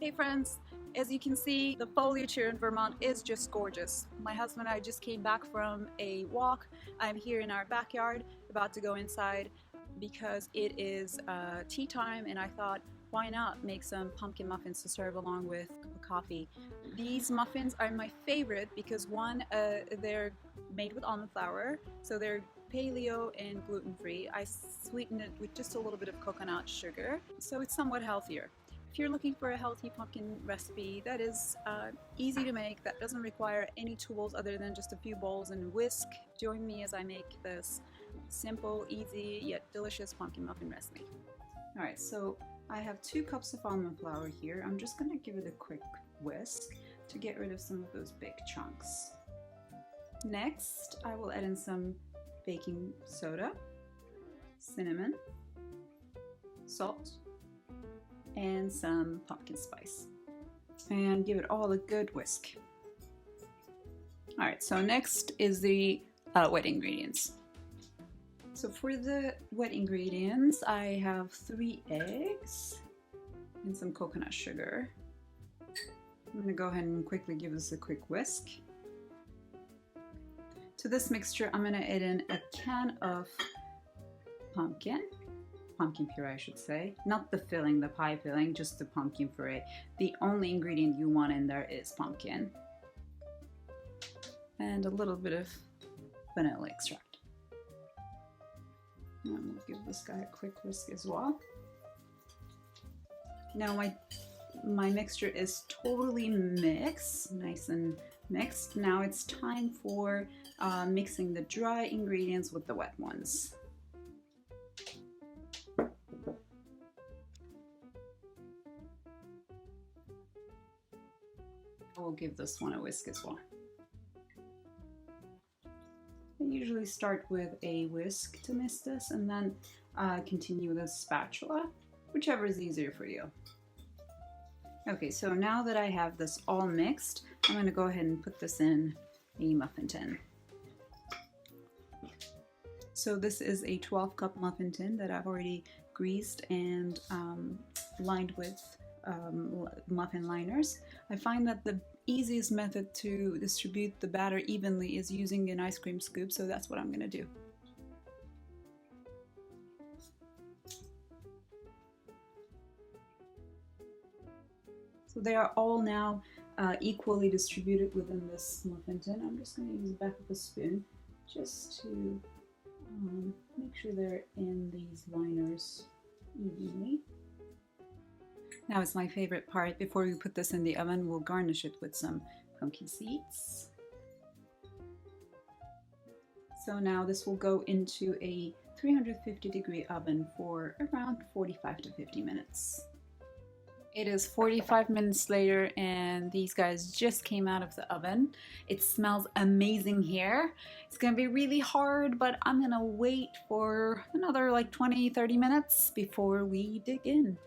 Hey friends, as you can see, the foliage here in Vermont is just gorgeous. My husband and I just came back from a walk. I'm here in our backyard about to go inside because it is tea time, and I thought, why not make some pumpkin muffins to serve along with coffee. These muffins are my favorite because one, they're made with almond flour, so they're paleo and gluten-free. I sweeten it with just a little bit of coconut sugar, so it's somewhat healthier. If you're looking for a healthy pumpkin recipe that is easy to make, that doesn't require any tools other than just a few bowls and a whisk, join me as I make this simple, easy, yet delicious pumpkin muffin recipe. Alright, so I have 2 cups of almond flour here. I'm just going to give it a quick whisk to get rid of some of those big chunks. Next, I will add in some baking soda, cinnamon, salt, and some pumpkin spice, and give it all a good whisk. Alright, so next is the wet ingredients. So for the wet ingredients, I have 3 eggs and some coconut sugar. I'm going to go ahead and quickly give this a quick whisk. To this mixture, I'm going to add in a can of pumpkin puree, I should say. Not the filling, the pie filling, just the pumpkin puree. The only ingredient you want in there is pumpkin. And a little bit of vanilla extract. And I'm going to give this guy a quick whisk as well. Now my mixture is totally mixed, nice and mixed. Now it's time for mixing the dry ingredients with the wet ones. I will give this one a whisk as well. I usually start with a whisk to mix this and then continue with a spatula, whichever is easier for you. Okay, so now that I have this all mixed, I'm going to go ahead and put this in a muffin tin. So this is a 12-cup muffin tin that I've already greased and lined with muffin liners. I find that the easiest method to distribute the batter evenly is using an ice cream scoop, so that's what I'm going to do. So they are all now equally distributed within this muffin tin. I'm just going to use the back of a spoon just to make sure they're in these liners evenly. Now it's my favorite part. Before we put this in the oven, we'll garnish it with some pumpkin seeds. So now this will go into a 350-degree oven for around 45 to 50 minutes. It is 45 minutes later and these guys just came out of the oven. It smells amazing here. It's gonna be really hard, but I'm gonna wait for another like 20-30 minutes before we dig in.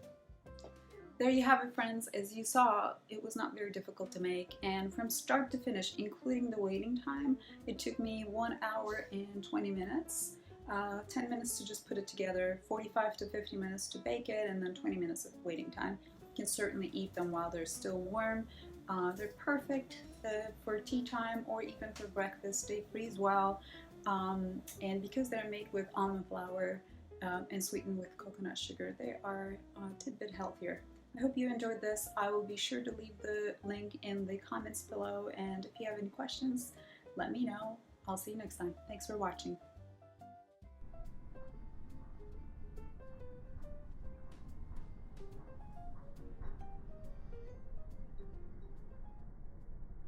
There you have it, friends. As you saw, it was not very difficult to make, and from start to finish, including the waiting time, it took me 1 hour and 20 minutes. 10 minutes to just put it together, 45 to 50 minutes to bake it, and then 20 minutes of waiting time. You can certainly eat them while they're still warm. They're perfect for tea time or even for breakfast. They freeze well, and because they're made with almond flour and sweetened with coconut sugar, they are a tidbit healthier. I hope you enjoyed this. I will be sure to leave the link in the comments below, and if you have any questions, let me know. I'll see you next time. Thanks for watching.